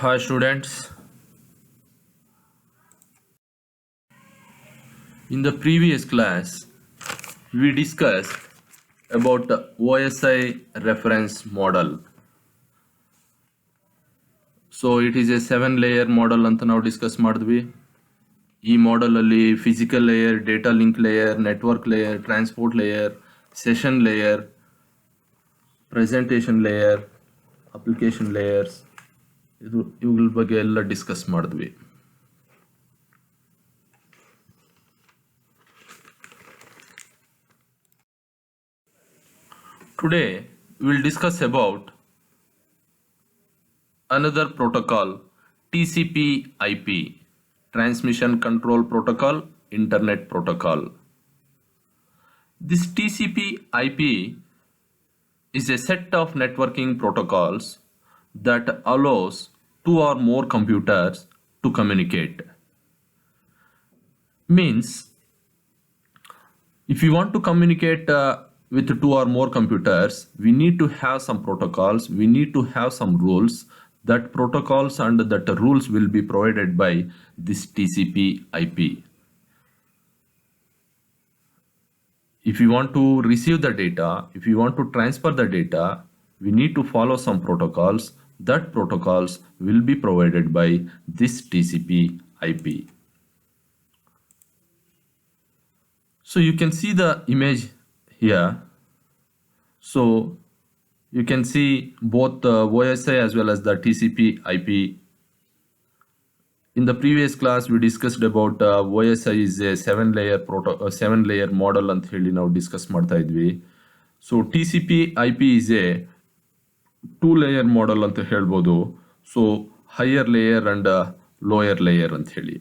Hi students, in the previous class we discussed about the OSI reference model. So it is a 7 layer model ಅಂತ ನಾವು discuss ಮಾಡಿದ್ವಿ. ಈ model ಅಲ್ಲಿ physical layer, data link layer, network layer, transport layer, session layer, presentation layer, application layers ಇವುಗಳ ಬಗ್ಗೆ ಎಲ್ಲ discuss ಮಾಡಿದ್ವಿ. Today we will discuss about another protocol, TCP/IP, Transmission Control Protocol, Internet Protocol. This TCP/IP is a set of networking protocols that allows two or more computers to communicate. Means if we want to communicate with two or more computers, we need to have some protocols, we need to have some rules. That protocols and that rules will be provided by this TCP/IP. If we want to receive the data, if we want to transfer the data, we need to follow some protocols. That protocols will be provided by this TCP/IP. So you can see the image here. So you can see both the OSI as well as the TCP/IP. In the previous class we discussed about OSI is a 7 layer model ಅಂತ ಹೇಳಿ ನಾವು discuss ಮಾಡ್ತಾ ಇದ್ವಿ. So TCP/IP is a 2 layer model ಅಂತ ಹೇಳ್ಬೋದು. So higher layer and lower layer ಅಂತ ಹೇಳಿ.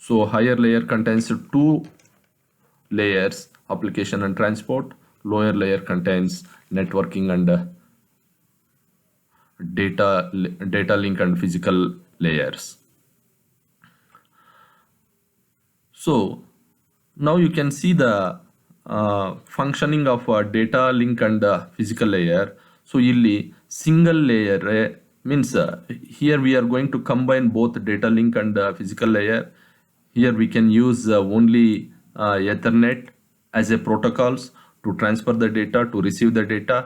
So higher layer contains 2 layers, application and transport. Lower layer contains networking and data link and physical layers. So now you can see the functioning of data link and physical layer. So illi single layer means here we are going to combine both data link and physical layer. Here we can use only Ethernet as a protocols to transfer the data, to receive the data.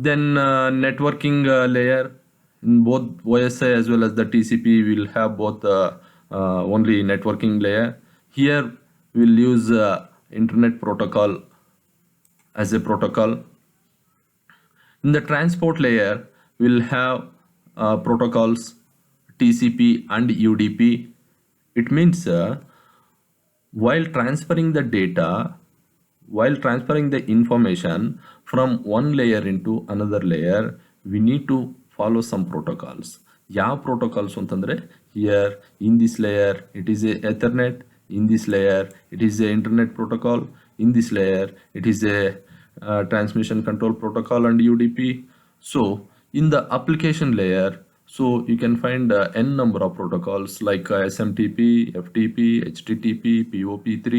Then networking layer in both OSI as well as the TCP will have both only networking layer. Here we'll use internet protocol as a protocol. In the transport layer we'll have protocols TCP and UDP. It means while transferring the data, while transferring the information from one layer into another layer, we need to follow some protocols. ಯಾವ protocols ಅಂತಂದ್ರೆ here in this layer it is a Ethernet, in this layer it is a internet protocol, in this layer it is a transmission control protocol and UDP. So in the application layer, so you can find n number of protocols like SMTP, FTP, HTTP, POP3,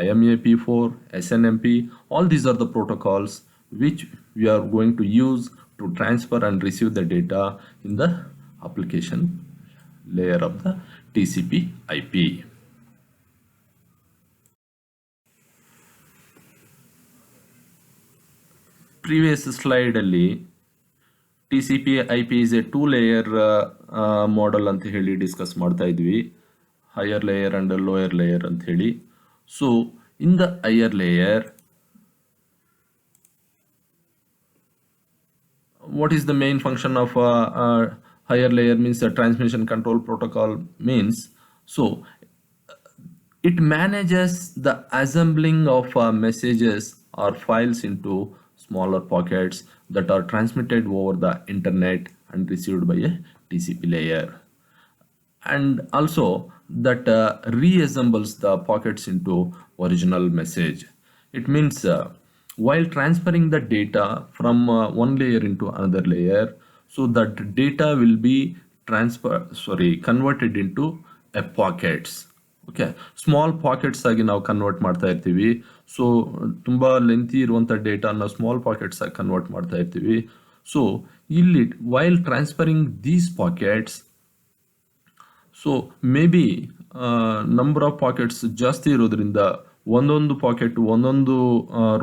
IMAP4, SNMP. All these are the protocols which we are going to use to transfer and receive the data in the application layer of the TCP/IP. Previous slide alli TCP/IP is a 2 layer model ಅಂತ ಹೇಳಿ discuss ಮಾಡ್ತಾ ಇದ್ವಿ. higher layer and lower layer ಅಂತ ಹೇಳಿ. So in the higher layer, what is the main function of higher layer means the transmission control protocol means, so it manages the assembling of messages or files into smaller pockets that are transmitted over the internet and received by a TCP layer, and also that reassembles the pockets into original message. It means while transferring the data from one layer into another layer, so that data will be converted into pockets. Okay, small pockets ಆಗಿ ನಾವು convert ಮಾಡ್ತಾ ಇರ್ತೀವಿ. So ತುಂಬಾ lengthy ಇರುವಂತ ಡೇಟಾನ small packets ಆಗಿ convert ಮಾಡ್ತಾ ಇರ್ತೀವಿ. ಸೊ ಇಲ್ಲಿ while transferring these packets, so may be number of packets ಜಾಸ್ತಿ ಇರೋದ್ರಿಂದ ಒಂದೊಂದು ಪಾಕೆಟ್ ಒಂದೊಂದು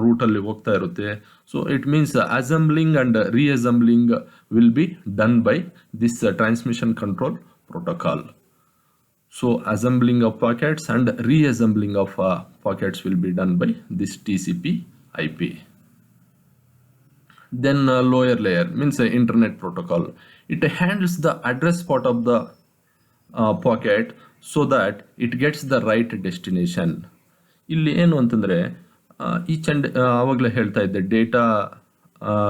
ರೂಟಲ್ಲಿ ಹೋಗ್ತಾ ಇರುತ್ತೆ. So it means assembling and reassembling will be done by this transmission control protocol. So assembling of packets and reassembling of packets will be done by this TCP IP. Then lower layer means internet protocol. It handles the address part of the packet so that it gets the right destination. ಇಲ್ಲಿ ಏನು ಅಂತಂದರೆ each and ಆವಾಗಲೇ ಹೇಳ್ತಾ ಇದ್ದೆ data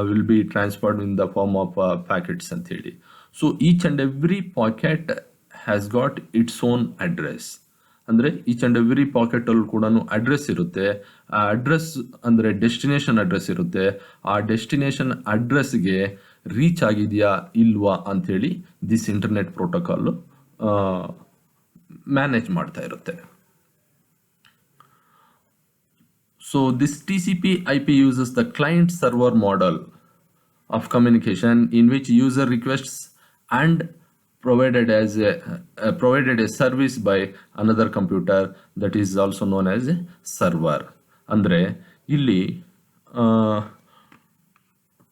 will be transferred in the form of packets ಅಂತ ಹೇಳಿ. So each and every packet has got its own address. ಅಂದರೆ each and every ಪಾಕೆಟಲ್ಲಿ ಕೂಡ ಅಡ್ರೆಸ್ ಇರುತ್ತೆ. ಆ ಅಡ್ರೆಸ್ ಅಂದರೆ ಡೆಸ್ಟಿನೇಷನ್ ಅಡ್ರೆಸ್ ಇರುತ್ತೆ. ಆ ಡೆಸ್ಟಿನೇಷನ್ ಅಡ್ರೆಸ್ಗೆ ರೀಚ್ ಆಗಿದೆಯಾ ಇಲ್ವಾ ಅಂಥೇಳಿ ದಿಸ್ ಇಂಟರ್ನೆಟ್ ಪ್ರೋಟೋಕಾಲು ಮ್ಯಾನೇಜ್ ಮಾಡ್ತಾ ಇರುತ್ತೆ. So this TCP IP uses the client server model of communication in which user requests and provided a service by another computer, that is also known as a server. ಅಂದ್ರೆ ಇಲ್ಲಿ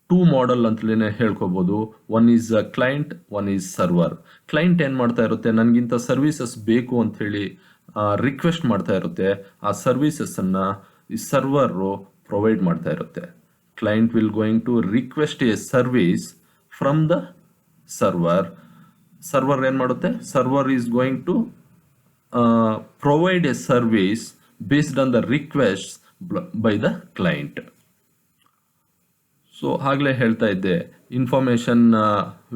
two model ಅಂತಲೇ ಹೇಳ್ಕೋಬಹುದು. One is client, one is server. Client ಏನು ಮಾಡ್ತಾ ಇರುತ್ತೆ, ನನಗಿಂತ services ಬೇಕು ಅಂತ ಹೇಳಿ ರಿಕ್ವೆಸ್ಟ್ ಮಾಡ್ತಾ ಇರುತ್ತೆ. ಆ ಸರ್ವಿಸಸ್ಸನ್ನು ಈ ಸರ್ವರು ಪ್ರೊವೈಡ್ ಮಾಡ್ತಾ ಇರುತ್ತೆ. Client will going to request a service from the server. Server ಏನು ಮಾಡುತ್ತೆ, server is going to provide a service based on the request by the client. So ಆಗಲೇ ಹೇಳ್ತಾ ಇದ್ದೆ, information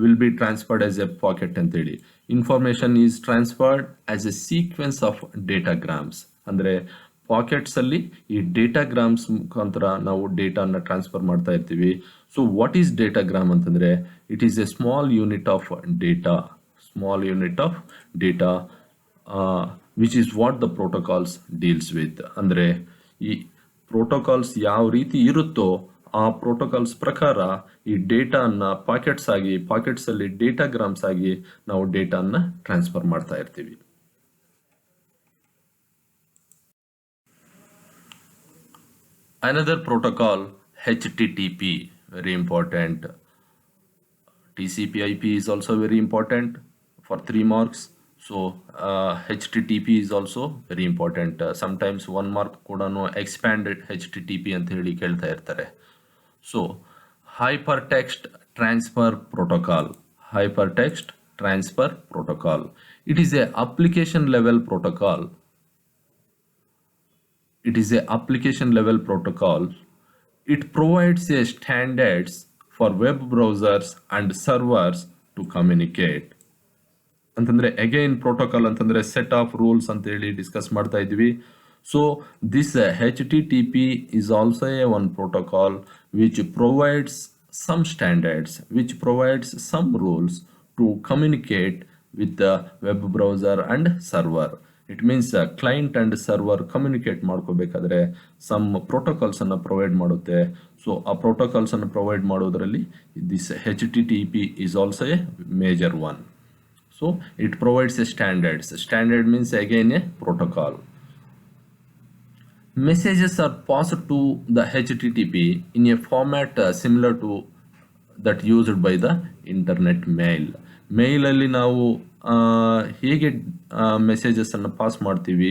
will be transferred as a packet ಅಂತೇಳಿ. Information is transferred as a sequence of datagrams. ಅಂದರೆ ಪಾಕೆಟ್ಸಲ್ಲಿ ಈ ಡೇಟಾಗ್ರಾಮ್ಸ್ ಮುಖಾಂತರ ನಾವು ಡೇಟಾನ ಟ್ರಾನ್ಸ್ಫರ್ ಮಾಡ್ತಾ ಇರ್ತೀವಿ. ಸೊ ವಾಟ್ ಈಸ್ ಡೇಟಾಗ್ರಾಮ್ ಅಂತಂದರೆ, it is A small unit of data which is what the protocols deals with. ಅಂದರೆ ಈ ಪ್ರೋಟೋಕಾಲ್ಸ್ ಯಾವ ರೀತಿ ಇರುತ್ತೋ ಆ ಪ್ರೋಟೋಕಾಲ್ಸ್ ಪ್ರಕಾರ ಈ ಡೇಟಾನ ಪಾಕೆಟ್ಸಲ್ಲಿ ಡೇಟಾಗ್ರಾಮ್ಸ್ ಆಗಿ ನಾವು ಡೇಟಾನ ಟ್ರಾನ್ಸ್ಫರ್ ಮಾಡ್ತಾ ಇರ್ತೀವಿ. Another protocol, HTTP, very important. TCP IP is also very important for 3 marks. So HTTP is also very important. Sometimes 1 mark ಕೂಡ expanded HTTP ಅಂತ ಹೇಳಿ ಕೇಳ್ತಾ ಇರ್ತಾರೆ. So hypertext transfer protocol. It is a application level protocol. It provides a standards for web browsers and servers to communicate. ಅಂತಂದ್ರೆ again protocol ಅಂತಂದ್ರೆ set of rules ಅಂತ ಹೇಳಿ discuss ಮಾಡ್ತಾ ಇದ್ವಿ. So this HTTP is also a one protocol which provides some standards, which provides some rules to communicate with the web browser and server. It means client and server communicate ಮಾಡ್ಕೋಬೇಕಾದ್ರೆ some ಪ್ರೋಟೋಕಾಲ್ಸನ್ನು provide ಮಾಡುತ್ತೆ. So ಆ ಪ್ರೋಟೋಕಾಲ್ಸನ್ನು provide ಮಾಡೋದರಲ್ಲಿ this HTTP is also a major one. So it provides a standards. Standard means again a protocol. Messages are passed to the HTTP in a format similar to that used by the internet mail. ಮೇಲಲ್ಲಿ ನಾವು ಹೇಗೆ ಮೆಸೇಜಸನ್ನು pass ಮಾಡ್ತೀವಿ,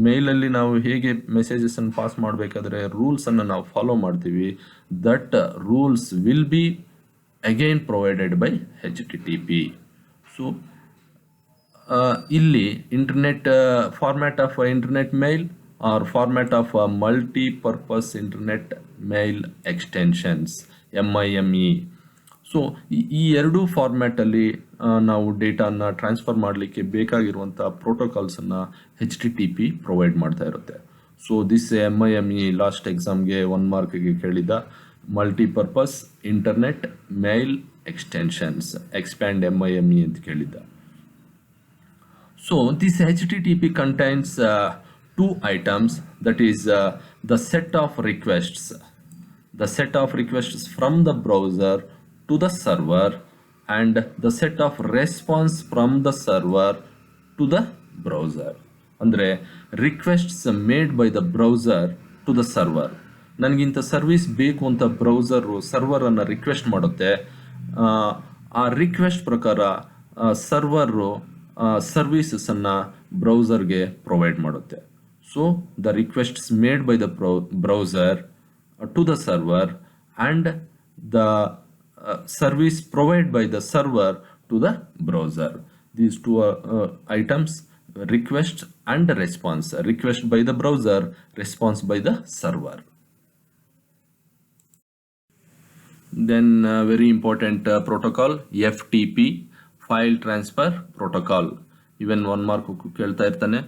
ಮೇಲಲ್ಲಿ ನಾವು ಹೇಗೆ ಮೆಸೇಜಸನ್ನು pass ಮಾಡಬೇಕಾದ್ರೆ ರೂಲ್ಸನ್ನು ನಾವು follow ಮಾಡ್ತೀವಿ, that rules will be again provided by HTTP. So ಇಲ್ಲಿ internet format of internet mail or format of multipurpose internet mail extensions MIME. So ಈ ಎರಡೂ ಫಾರ್ಮ್ಯಾಟಲ್ಲಿ ನಾವು ಡೇಟಾನ ಟ್ರಾನ್ಸ್ಫರ್ ಮಾಡಲಿಕ್ಕೆ ಬೇಕಾಗಿರುವಂಥ ಪ್ರೋಟೋಕಾಲ್ಸನ್ನು HTTP ಪ್ರೊವೈಡ್ ಮಾಡ್ತಾ ಇರುತ್ತೆ. ಸೊ ದಿಸ್ MIME ಲಾಸ್ಟ್ ಎಕ್ಸಾಮ್ಗೆ 1 ಮಾರ್ಕ್ಗೆ ಕೇಳಿದ multipurpose internet mail extensions, expand MIME ಅಂತ ಕೇಳಿದ್ದ. So this HTTP contains 2 items, that is the set of requests from the browser to the server and the set of response from the server to the browser. ಅಂದರೆ requests made by the browser to the server. ನನಗಿಂತ service ಬೇಕು ಅಂತ browser ಸರ್ವರನ್ನು request ಮಾಡುತ್ತೆ. ಆ request ಪ್ರಕಾರ server ಸರ್ವೀಸಸನ್ನು ಬ್ರೌಸರ್ಗೆ ಪ್ರೊವೈಡ್ ಮಾಡುತ್ತೆ. So the requests made by the browser to the server and the service provided by the server to the browser. These two items, request and response. Request by the browser, response by the server. Then very important protocol, FTP, file transfer protocol. Even one mark ಕೇಳ್ತಾ ಇರ್ತಾನೆ,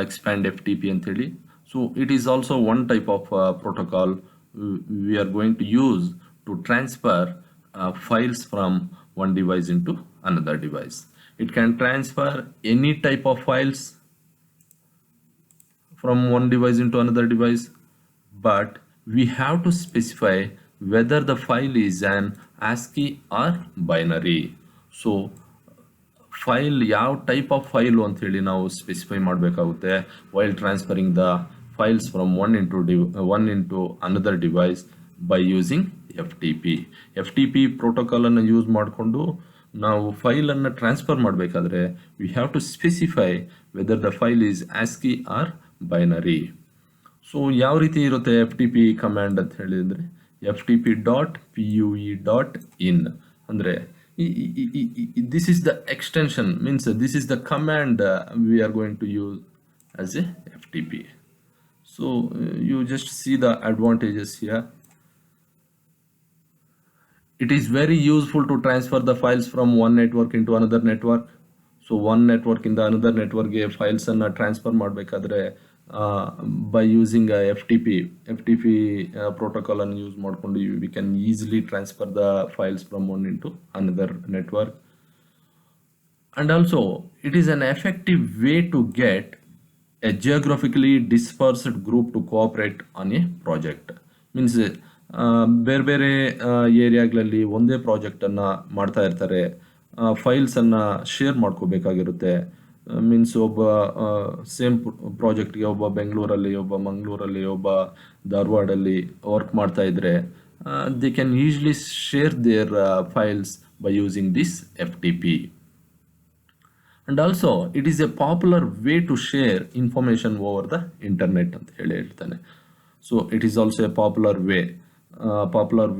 expand FTP ಅಂತ ಹೇಳಿ. So it is also one type of protocol we are going to use to transfer files from one device into another device. It can transfer any type of files from one device into another device, but we have to specify whether the file is an ASCII or binary. So file ಯಾವ type of file ಅಂತ ಹೇಳಿ ನಾವು specify ಮಾಡಬೇಕಾಗುತ್ತೆ while transferring the files from one into another device by using FTP ಪ್ರೋಟೋಕಾಲನ್ನು use ಮಾಡಿಕೊಂಡು ನಾವು ಫೈಲನ್ನು transfer ಮಾಡಬೇಕಾದ್ರೆ we have to specify whether the file is ASCII or binary. So ಯಾವ ರೀತಿ ಇರುತ್ತೆ FTP ಕಮ್ಯಾಂಡ್ ಅಂತ ಹೇಳಿದರೆ ftp.pue.in ಅಂದರೆ this is the extension, means this is the command we are going to use as a FTP. So you just see the advantages here. It is very useful to transfer the files from one network into another network. So one network in the another network ge files anna transfer ಮಾಡಬೇಕಾದ್ರೆ by using a FTP protocol and use ಮಾಡಿಕೊಂಡು we can easily transfer the files from one into another network. And also it is an effective way to get a geographically dispersed group to cooperate on a project. Means ಬೇರೆ ಬೇರೆ ಏರಿಯಾಗಳಲ್ಲಿ ಒಂದೇ ಪ್ರಾಜೆಕ್ಟನ್ನು ಮಾಡ್ತಾ ಇರ್ತಾರೆ, ಫೈಲ್ಸನ್ನು share ಮಾಡ್ಕೋಬೇಕಾಗಿರುತ್ತೆ. Means ಒಬ್ಬ same ಪ್ರಾಜೆಕ್ಟ್ಗೆ ಒಬ್ಬ ಬೆಂಗಳೂರಲ್ಲಿ, ಒಬ್ಬ ಮಂಗಳೂರಲ್ಲಿ, ಒಬ್ಬ ಧಾರವಾಡಲ್ಲಿ ವರ್ಕ್ ಮಾಡ್ತಾ ಇದ್ರೆ they can usually share their files by using this FTP. And also it is a popular way to share information over the internet ಅಂತ ಹೇಳ್ತಾನೆ. So it is also a popular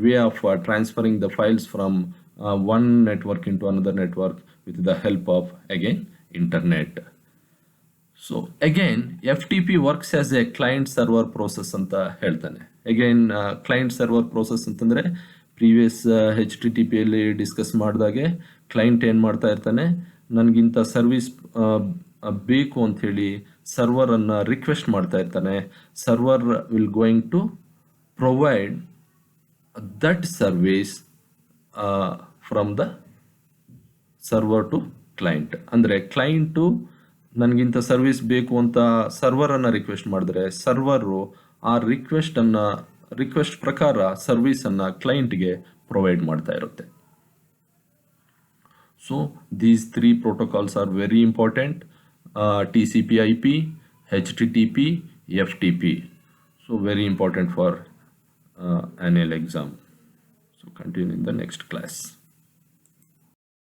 way of transferring the files from one network into another network with the help of again internet. So again FTP works as a client server process ಅಂತ ಹೇಳ್ತಾನೆ. Again client server process ಅಂತಂದ್ರೆ previous HTTP ಅಲ್ಲಿ discuss ಮಾಡಿದಾಗೆ client ಏನು ಮಾಡ್ತಾ ಇರ್ತಾನೆ, ನನಗಿಂತ service ಬೇಕು ಅಂಥೇಳಿ ಸರ್ವರನ್ನು ರಿಕ್ವೆಸ್ಟ್ ಮಾಡ್ತಾ ಇರ್ತಾನೆ. Server will going to provide that service from the server to client. ಅಂದರೆ ಕ್ಲೈಂಟು ನನಗಿಂತ ಸರ್ವಿಸ್ ಬೇಕು ಅಂತ ಸರ್ವರನ್ನು ರಿಕ್ವೆಸ್ಟ್ ಮಾಡಿದ್ರೆ ಸರ್ವರು ಆ ರಿಕ್ವೆಸ್ಟ್ ಪ್ರಕಾರ ಸರ್ವಿಸನ್ನು ಕ್ಲೈಂಟ್ಗೆ ಪ್ರೊವೈಡ್ ಮಾಡ್ತಾ ಇರುತ್ತೆ. So these three protocols are very important, TCP/IP, HTTP, FTP. So very important for annual exam. So continue in the next class.